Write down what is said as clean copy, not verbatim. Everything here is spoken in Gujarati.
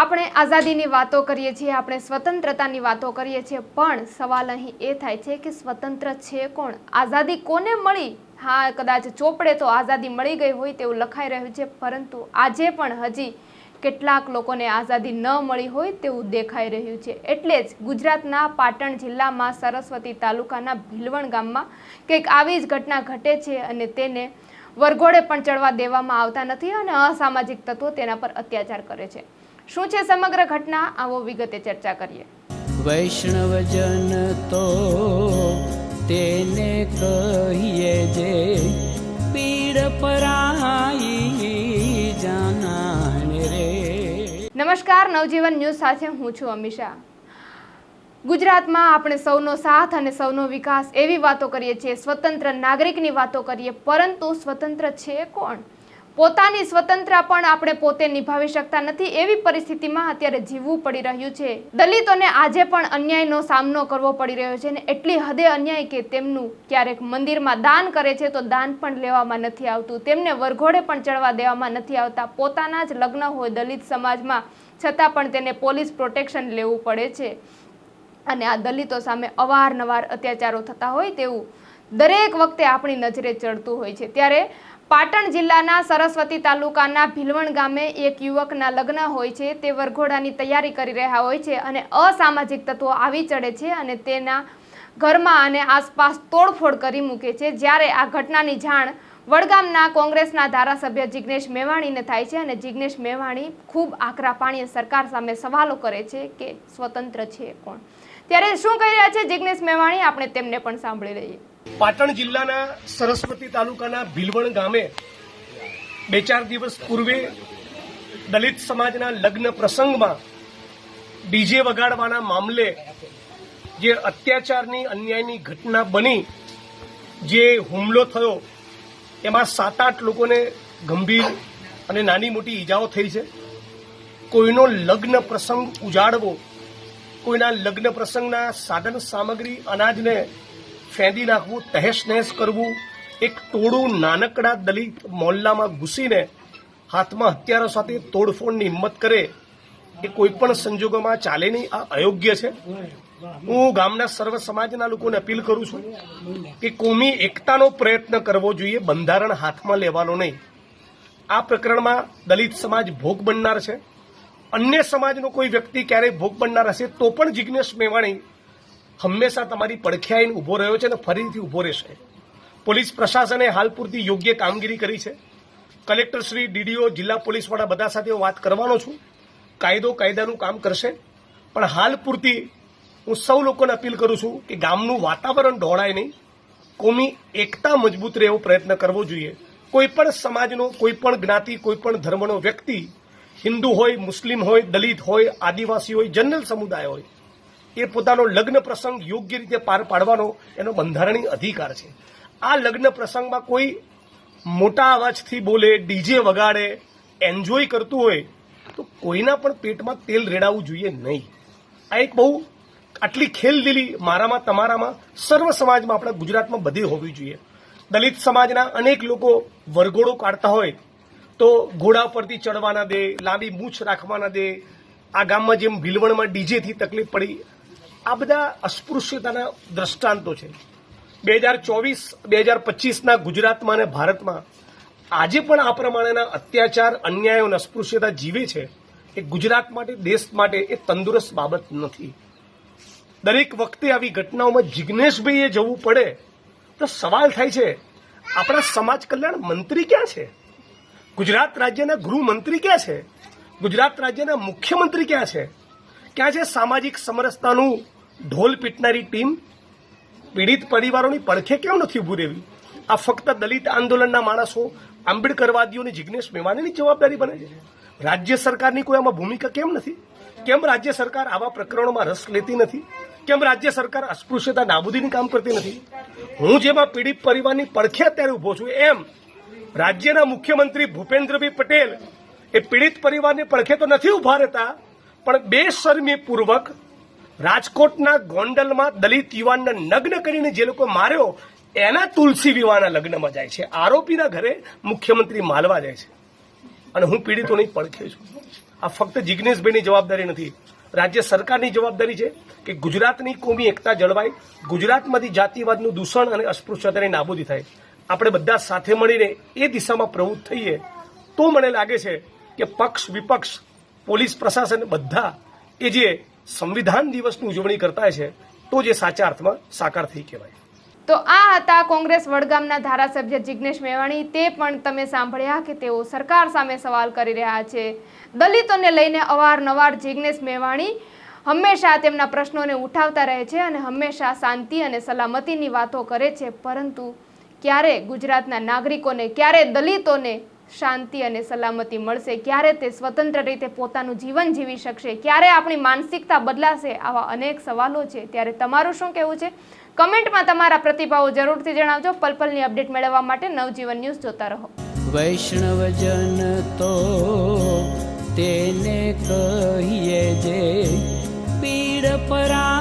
આપણે આઝાદીની વાતો કરીએ છીએ, આપણે સ્વતંત્રતાની વાતો કરીએ છીએ, પણ સવાલ અહીં એ થાય છે કે સ્વતંત્ર છે કોણ? આઝાદી કોને મળી? હા, કદાચ ચોપડે તો આઝાદી મળી ગઈ હોય તેવું લખાઈ રહ્યું છે, પરંતુ આજે પણ હજી કેટલાક લોકોને આઝાદી ન મળી હોય તેવું દેખાઈ રહ્યું છે। એટલે જ ગુજરાતના પાટણ જિલ્લામાં સરસ્વતી તાલુકાના ભીલવણ ગામમાં કંઈક આવી જ ઘટના ઘટે છે અને તેને વરઘોડે પણ ચડવા દેવામાં આવતા નથી અને અસામાજિક તત્વો તેના પર અત્યાચાર કરે છે। શું છે સમગ્ર ઘટના, આવો વિગતે ચર્ચા કરીએ। વૈષ્ણવજન તો તેને કહીએ જે પીડ પરાઈ જાનાને રે। નમસ્કાર, નવજીવન ન્યૂઝ સાથે હું છું અમીષા। ગુજરાતમાં આપણે સૌનો સાથ અને સૌનો વિકાસ એવી વાતો કરીએ છીએ, સ્વતંત્ર નાગરિકની વાતો કરીએ, પરંતુ સ્વતંત્ર છે કોણ? પોતાની સ્વતંત્રતા પણ આપણે પોતે નિભાવી શકતા નથી, એવી પરિસ્થિતિમાં અત્યારે જીવવું પડી રહ્યું છે। દલિતોને આજે પણ અન્યાયનો સામનો કરવો પડી રહ્યો છે, અને એટલી હદે અન્યાય કે તેમનું ક્યારેક મંદિરમાં દાન કરે છે તો દાન પણ લેવામાં નથી આવતું, તેમને વરઘોડે પણ ચડવા દેવામાં નથી આવતા। પોતાના જ લગ્ન હોય દલિત સમાજમાં, છતાં પણ તેને પોલીસ પ્રોટેક્શન લેવું પડે છે અને આ દલિતો સામે અવારનવાર અત્યાચારો થતા હોય તેવું દરેક વખતે આપણી નજરે ચડતું હોય છે। ત્યારે પાટણ જિલ્લાના સરસ્વતી તાલુકાના ભીલવણ ગામે એક યુવકના લગ્ન હોય છે, તે વરઘોડાની તૈયારી કરી રહ્યા હોય છે અને અસામાજિક તત્વો આવી ચડે છે અને તેના ઘરમાં અને આસપાસ તોડફોડ કરી મૂકે છે। જ્યારે આ ઘટનાની જાણ વડગામના કોંગ્રેસના ધારાસભ્ય જિગ્નેશ મેવાણીને થાય છે અને જિગ્નેશ મેવાણી ખૂબ આકરા પાણીએ સરકાર સામે સવાલો કરે છે કે સ્વતંત્ર છે કોણ? ત્યારે શું કહી રહ્યા છે જિગ્નેશ મેવાણી, આપણે તેમને પણ સાંભળી લઈએ। પાટણ જિલ્લાના સરસ્વતી તાલુકાના ભીલવણ ગામે 2-4 દિવસ પૂર્વે દલિત સમાજના લગ્ન પ્રસંગમાં ડીજે વગાડવાના મામલે જે અત્યાચારની અન્યાયની ઘટના બની, જે હુમલો થયો, એમાં 7-8 લોકોને ગંભીર અને નાની મોટી ઈજાઓ થઈ છે। કોઈનો લગ્ન પ્રસંગ ઉજાડવો, કોઈના લગ્ન પ્રસંગના સાધન સામગ્રી અનાજને ફેંદી નાખવું, તહેશ નહેશ કરવું, એક ટોળું નાનકડા દલિત મોહલ્લામાં ઘૂસીને હાથમાં હથિયારો સાથે તોડફોડની હિંમત કરે એ કોઈ પણ સંજોગોમાં ચાલે નહીં, આ અયોગ્ય છે। હું ગામના સર્વ સમાજના લોકોને અપીલ કરું છું કે કોમી એકતાનો પ્રયત્ન કરવો જોઈએ, બંધારણ હાથમાં લેવાનો નહીં। આ પ્રકરણમાં દલિત સમાજ ભોગ બનનાર છે, અન્ય સમાજનો કોઈ વ્યક્તિ ક્યારેય ભોગ બનનાર હશે તો પણ જિગ્નેશ મેવાણી હંમેશા તમારી પડખે આવીને ઊભો રહ્યો છે અને ફરીથી ઊભો રહેશે। પોલીસ પ્રશાસને હાલ પૂરતી યોગ્ય કામગીરી કરી છે। કલેક્ટર શ્રી, ડીડીઓ, જિલ્લા પોલીસ વડા બધા સાથે વાત કરવાનો છું, કાયદાનું કામ કરશે। પણ હાલ પૂરતી હું સૌ લોકોને અપીલ કરું છું કે ગામનું વાતાવરણ ઢોળાય નહીં, કોમી એકતા મજબૂત રહે એવો પ્રયત્ન કરવો જોઈએ। કોઈ પણ સમાજનો, કોઈ પણ જ્ઞાતિ, કોઈ પણ ધર્મનો વ્યક્તિ, હિન્દુ હોય, મુસ્લિમ હોય, દલિત હોય, આદિવાસી હોય, જનરલ સમુદાય હોય, એ પોતાનો લગ્ન પ્રસંગ યોગ્ય રીતે પાર પાડવાનો એનો બંધારણીય અધિકાર છે। આ લગ્ન પ્રસંગમાં કોઈ મોટા અવાજથી બોલે, ડીજે વગાડે, એન્જોય કરતું હોય તો કોઈના પણ પેટમાં તેલ રેડાવવું જોઈએ નહીં। આ એક બહુ આટલી ખેલદિલી મારામાં, તમારામાં, સર્વ સમાજમાં, આપણા ગુજરાતમાં બધી હોવી જોઈએ। દલિત સમાજના અનેક લોકો વરઘોડો કાઢતા હોય તો ઘોડા પરથી ચડવાના દે, લાંબી મૂછ રાખવાના દે, આ ગામમાં જેમ ભીલવણમાં ડીજેથી તકલીફ પડી, આ બધા અસ્પૃશ્યતાના દ્રષ્ટાંતો છે। 2024-2025ના ગુજરાતમાં અને ભારતમાં આજે પણ આ પ્રમાણેના અત્યાચાર, અન્યાય અને અસ્પૃશ્યતા જીવે છે એ ગુજરાત માટે, દેશ માટે એ તંદુરસ્ત બાબત નથી। દરેક વખતે આવી ઘટનાઓમાં જિગ્નેશભાઈએ જવું પડે તો સવાલ થાય છે, આપણા સમાજ કલ્યાણ મંત્રી ક્યાં છે? ગુજરાત રાજ્યના ગૃહમંત્રી ક્યાં છે? ગુજરાત રાજ્યના મુખ્યમંત્રી ક્યાં છે? ક્યાં છે સામાજિક સમરસતાનું ઢોલ પીટનારી ટીમ? પીડિત પરિવારોની પડખે કેમ નથી ઊભું રહેવી? આ ફક્ત દલિત આંદોલનના માણસો, આંબેડકરવાદીઓની જિગ્નેશ મેવાણીની જવાબદારી બને છે? રાજ્ય સરકારની કોઈ આમાં ભૂમિકા કેમ નથી? કેમ રાજ્ય સરકાર આવા પ્રકરણોમાં રસ લેતી નથી? કેમ રાજ્ય સરકાર અસ્પૃશ્યતા નાબૂદીની કામ કરતી નથી? હું જેમાં પીડિત પરિવારની પડખે અત્યારે ઊભો છું, એમ રાજ્યના મુખ્યમંત્રી ભૂપેન્દ્રભાઈ પટેલ એ પીડિત પરિવારની પડખે તો નથી ઊભા રહેતા, પણ બેશરમીપૂર્વક રાજકોટના ગોંડલમાં દલિત યુવાનને નગ્ન કરીને જે લોકો માર્યો એના તુલસી વિવાહના લગ્નમાં જાય છે, આરોપીના ઘરે મુખ્યમંત્રી માલવા જાય છે અને હું પીડિતોની પડખે છું। આ ફક્ત જિજ્ઞેશભાઈની જવાબદારી નથી, રાજ્ય સરકારની જવાબદારી છે કે ગુજરાતની કોમી એકતા જળવાય, ગુજરાતમાંથી જાતિવાદનું દૂષણ અને અસ્પૃશ્યતાની નાબૂદી થાય. આપણે બધા સાથે મળીને એ દિશામાં પ્રવૃત્ત થઈએ તો મને લાગે છે કે પક્ષ વિપક્ષ પોલીસ પ્રશાસન બધા એ જે સંવિધાન દિવસની ઉજવણી કરતા છે તો જે સાચા અર્થમાં સાકાર થઈ કહેવાય. તો આ હતા કોંગ્રેસ વડગામના ધારાસભ્ય જિજ્ઞેશ મેવાણી. તે પણ તમે સાંભળ્યા કે તેઓ સરકાર સામે સવાલ કરી રહ્યા છે. દલિતોને લઈને અવારનવાર જિજ્ઞેશ મેવાણી હંમેશા તેમના પ્રશ્નોને ઉઠાવતા રહે છે અને હંમેશા શાંતિ અને સલામતીની વાતો કરે છે, પરંતુ ક્યારે ગુજરાતના નાગરિકોને, ક્યારે દલિતોને શાંતિ અને સલામતી મળશે, ક્યારે તે સ્વતંત્ર રીતે પોતાનું જીવન જીવી શકશે, ક્યારે આપણી માનસિકતા બદલાશે, આવા અનેક સવાલો છે. ત્યારે તમારું શું કહેવું છે? કમેન્ટમાં તમારા પ્રતિભાવો જરૂરથી જણાવજો. પલપલની અપડેટ મેળવવા માટે નવજીવન ન્યૂઝ જોતા રહો. વૈષ્ણવજન તો તેને કહીએ જે પીડ પરા